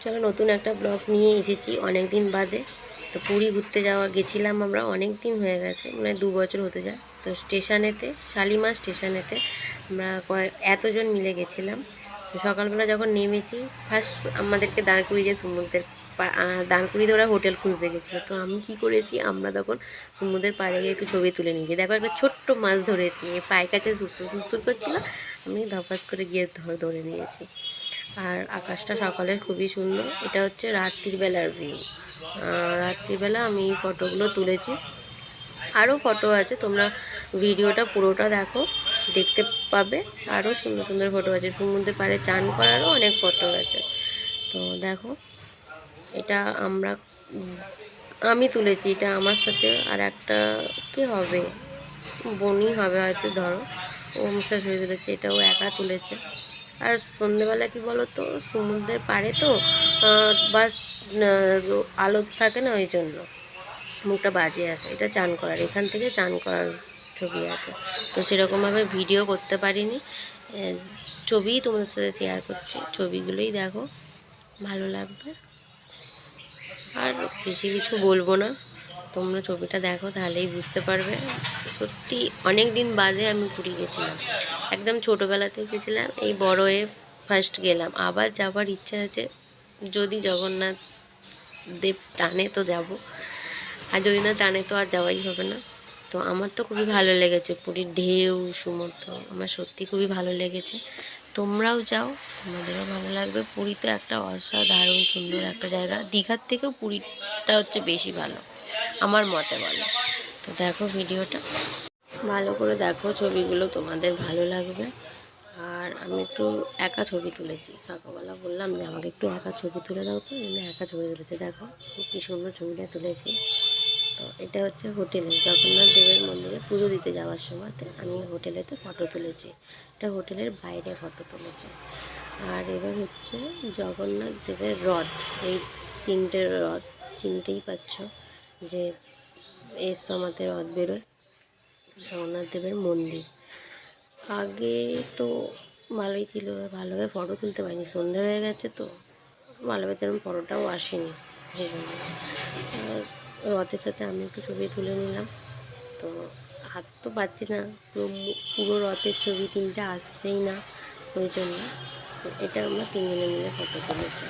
চলো নতুন একটা ব্লগ নিয়ে এসেছি অনেক দিন বাদে। তো পুরী ঘুরতে গেছিলাম আমরা, অনেক দিন হয়ে গেছে, মানে 2 বছর হতে যায়। তো স্টেশনেতে, শালিমার স্টেশনেতে আমরা এতজন মিলে গেছিলাম। তো সকালবেলা যখন নেমেছি, ফার্স্ট আমাদেরকে দাঁড় করিয়ে সমুদ্রের দাঁড় করিয়ে ওরা হোটেল খুঁজতে গেছিলো। তো আমি কী করেছি, আমরা তখন সমুদ্রের পাড়ে গিয়ে একটু ছবি তুলে নিয়েছি। দেখো একটা ছোট্ট মাছ ধরেছি, পায়ের কাছে সুসুর সুসুর করছিলো, আমি ধপাস করে গিয়ে ধরে নিয়েছি। আর আকাশটা সকালের খুবই সুন্দর। এটা হচ্ছে রাত্রিবেলার ভিউ। রাত্রিবেলা আমি এই ফটোগুলো তুলেছি, আরও ফটো আছে, তোমরা ভিডিওটা পুরোটা দেখো, দেখতে পাবে আরও সুন্দর সুন্দর ফটো আছে। সমুদ্রের পাড়ে চান করারও অনেক ফটো আছে। তো দেখো, এটা আমি তুলেছি, এটা আমার সাথে আর একটা কি হবে, বোনই হবে হয়তো, ধরো ও মুসার হয়ে তুলেছে, এটা ও একা তুলেছে। আর সন্ধেবেলা কি বলো তো, সমুদ্রের পাড়ে তো বাস আলো থাকে না, ওই জন্য মুখটা বাজে আসে। এটা চান করার, এখান থেকে চান করার ছবি আছে। তো সেরকমভাবে ভিডিও করতে পারিনি, ছবিই তোমাদের সাথে শেয়ার করছি। ছবিগুলোই দেখো, ভালো লাগবে। আর বেশি কিছু বলবো না, তোমরা ছবিটা দেখো তাহলেই বুঝতে পারবে। সত্যি অনেক দিন বাদে আমি পুরী গেছিলাম, একদম ছোটোবেলাতে গেছিলাম, এই বড় হয়ে ফার্স্ট গেলাম। আবার যাবার ইচ্ছা আছে, যদি জগন্নাথ দেব টানে তো যাব, আর যদি না টানে তো আর যাওয়াই হবে না। তো আমার তো খুবই ভালো লেগেছে পুরীর ঢেউ সমুদ্র, আমার সত্যি খুবই ভালো লেগেছে। তোমরাও যাও, তোমাদেরও ভালো লাগবে। পুরী তো একটা অসাধারণ সুন্দর একটা জায়গা, দীঘার থেকেও পুরীটা হচ্ছে বেশি ভালো আমার মতে বলে। তো দেখো ভিডিওটা ভালো করে দেখো, ছবিগুলো তোমাদের ভালো লাগবে। আর আমি একটু একা ছবি তুলেছি, সকালবেলা বললাম যে আমাকে একটু একা ছবি তুলে দাও, তো আমি একা ছবি তুলেছি। দেখো কী সুন্দর ছবিটা তুলেছি। তো এটা হচ্ছে হোটেলে, জগন্নাথ দেবের মন্দিরে পুজো দিতে যাওয়ার সময়তে আমি হোটেলেতে ফটো তুলেছি। এটা হোটেলের বাইরে ফটো তুলেছি। আর এবার হচ্ছে জগন্নাথ দেবের রথ, এই 3টে রথ চিনতেই পারছো, যে এর সময়তে রথ বেরোয়, জগন্নাথ দেবের মন্দির। আগে তো ভালোই ছিল, ভালোভাবে ফটো তুলতে পারিনি, সন্ধে হয়ে গেছে তো ভালোভাবে তেমন ফটোটাও আসেনি, সেই জন্য। রথের সাথে আমি একটু ছবি তুলে নিলাম। তো হাত তো পাচ্ছি না, পুরো রথের ছবি 3টে আসছেই না, ওই জন্য। তো এটা আমরা 3জনে মিলে ফটো তুলেছি।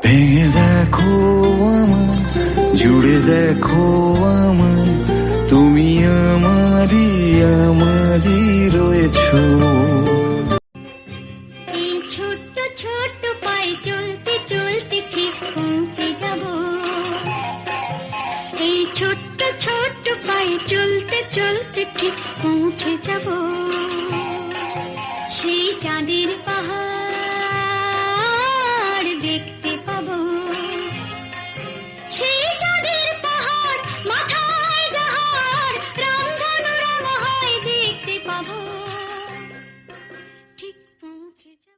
ভেঙে দেখো আমায়, জুড়ে দেখো আমায়, তুমি আমারই আমারই রয়েছো। এই ছোট্ট ছোট্ট পায়ে চলতে চলতে ঠিক পৌঁছে যাব। এই ছোট্ট ছোট্ট পায়ে চলতে চলতে ঠিক পৌঁছে যাব। সেই চাঁদের পাহাড় দেখতে পাবো। সেই চাঁদের পাহাড় মাথায় যাহার রংধনু রং হয় দেখতে পাবো। ঠিক পৌঁছে যাব।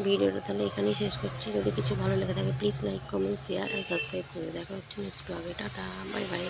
ভিডিওটা তাহলে এখানেই শেষ করছি। যদি কিছু ভালো লেগে থাকে please like comment share and subscribe করে দেখা হচ্ছে নেক্সট ব্লগে। Tata, bye bye.